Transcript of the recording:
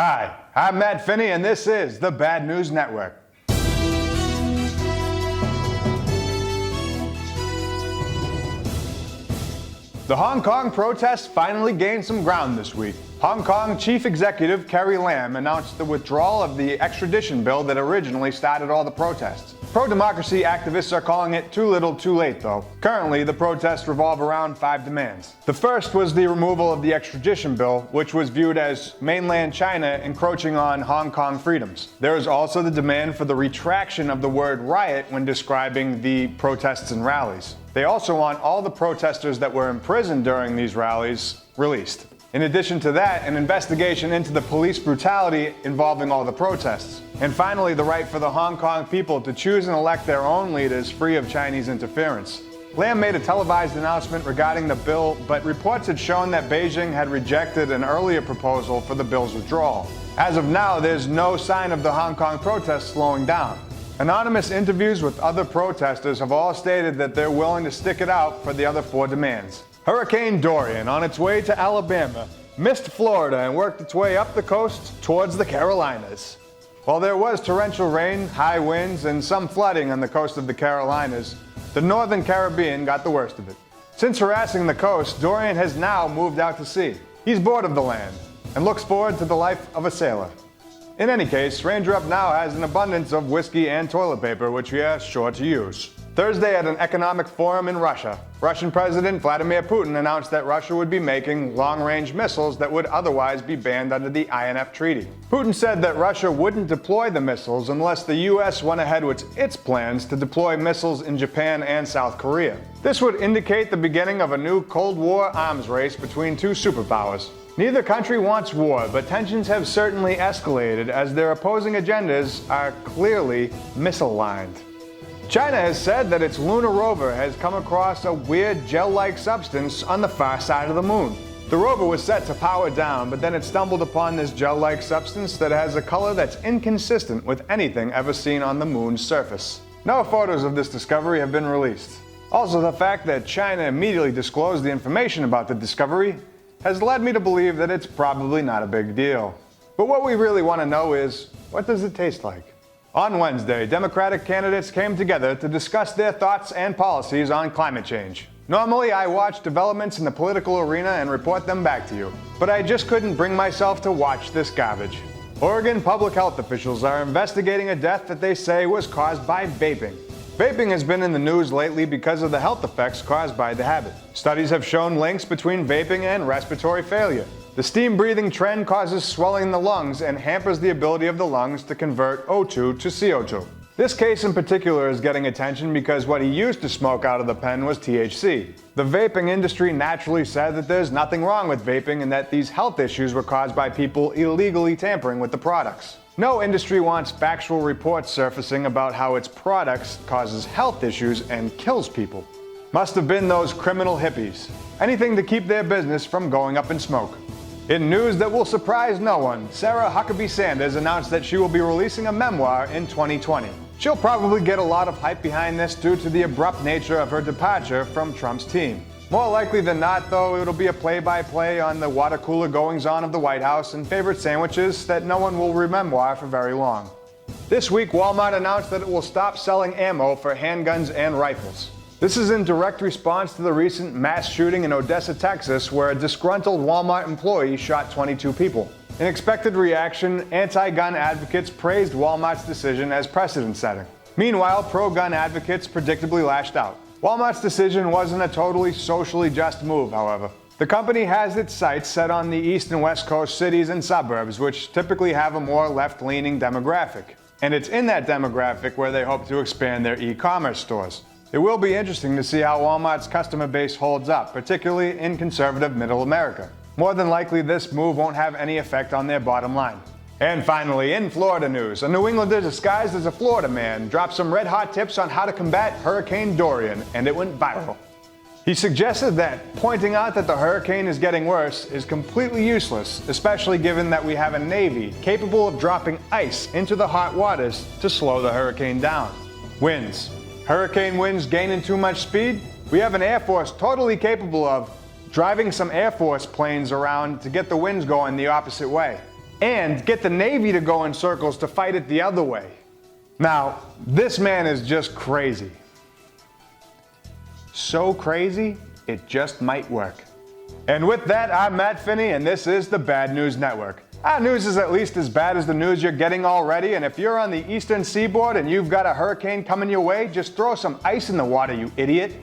Hi, I'm Matt Finney, and this is the Bad News Network. The Hong Kong protests finally gained some ground this week. Hong Kong Chief Executive Carrie Lam announced the withdrawal of the extradition bill that originally started all the protests. Pro-democracy activists are calling it too little too late, though. Currently, the protests revolve around 5 demands. The first was the removal of the extradition bill, which was viewed as mainland China encroaching on Hong Kong freedoms. There is also the demand for the retraction of the word riot when describing the protests and rallies. They also want all the protesters that were imprisoned during these rallies released. In addition to that, an investigation into the police brutality involving all the protests. And finally, the right for the Hong Kong people to choose and elect their own leaders free of Chinese interference. Lam made a televised announcement regarding the bill, but reports had shown that Beijing had rejected an earlier proposal for the bill's withdrawal. As of now, there's no sign of the Hong Kong protests slowing down. Anonymous interviews with other protesters have all stated that they're willing to stick it out for the other 4 demands. Hurricane Dorian, on its way to Alabama, missed Florida and worked its way up the coast towards the Carolinas. While there was torrential rain, high winds, and some flooding on the coast of the Carolinas, the northern Caribbean got the worst of it. Since harassing the coast, Dorian has now moved out to sea. He's bored of the land and looks forward to the life of a sailor. In any case, Ranger Up now has an abundance of whiskey and toilet paper, which we are sure to use. Thursday at an economic forum in Russia, Russian President Vladimir Putin announced that Russia would be making long-range missiles that would otherwise be banned under the INF Treaty. Putin said that Russia wouldn't deploy the missiles unless the US went ahead with its plans to deploy missiles in Japan and South Korea. This would indicate the beginning of a new Cold War arms race between 2 superpowers. Neither country wants war, but tensions have certainly escalated as their opposing agendas are clearly misaligned. China has said that its lunar rover has come across a weird gel-like substance on the far side of the moon. The rover was set to power down, but then it stumbled upon this gel-like substance that has a color that's inconsistent with anything ever seen on the moon's surface. No photos of this discovery have been released. Also, the fact that China immediately disclosed the information about the discovery has led me to believe that it's probably not a big deal. But what we really want to know is, what does it taste like? On Wednesday, Democratic candidates came together to discuss their thoughts and policies on climate change. Normally, I watch developments in the political arena and report them back to you, but I just couldn't bring myself to watch this garbage. Oregon public health officials are investigating a death that they say was caused by vaping. Vaping has been in the news lately because of the health effects caused by the habit. Studies have shown links between vaping and respiratory failure. The steam breathing trend causes swelling in the lungs and hampers the ability of the lungs to convert O2 to CO2. This case in particular is getting attention because what he used to smoke out of the pen was THC. The vaping industry naturally said that there's nothing wrong with vaping and that these health issues were caused by people illegally tampering with the products. No industry wants factual reports surfacing about how its products causes health issues and kills people. Must have been those criminal hippies. Anything to keep their business from going up in smoke. In news that will surprise no one, Sarah Huckabee Sanders announced that she will be releasing a memoir in 2020. She'll probably get a lot of hype behind this due to the abrupt nature of her departure from Trump's team. More likely than not, though, it'll be a play-by-play on the water cooler goings-on of the White House and favorite sandwiches that no one will remember for very long. This week, Walmart announced that it will stop selling ammo for handguns and rifles. This is in direct response to the recent mass shooting in Odessa, Texas, where a disgruntled Walmart employee shot 22 people. In expected reaction, anti-gun advocates praised Walmart's decision as precedent-setting. Meanwhile, pro-gun advocates predictably lashed out. Walmart's decision wasn't a totally socially just move, however. The company has its sights set on the East and West Coast cities and suburbs, which typically have a more left-leaning demographic. And it's in that demographic where they hope to expand their e-commerce stores. It will be interesting to see how Walmart's customer base holds up, particularly in conservative Middle America. More than likely, this move won't have any effect on their bottom line. And finally, in Florida news, a New Englander disguised as a Florida man dropped some red-hot tips on how to combat Hurricane Dorian, and it went viral. He suggested that pointing out that the hurricane is getting worse is completely useless, especially given that we have a Navy capable of dropping ice into the hot waters to slow the hurricane down. Winds. Hurricane winds gaining too much speed? We have an Air Force totally capable of driving some Air Force planes around to get the winds going the opposite way. and get the Navy to go in circles to fight it the other way. Now, this man is just crazy. So crazy, it just might work. And with that, I'm Matt Finney, and this is the Bad News Network. Our news is at least as bad as the news you're getting already, and if you're on the eastern seaboard and you've got a hurricane coming your way, just throw some ice in the water, you idiot.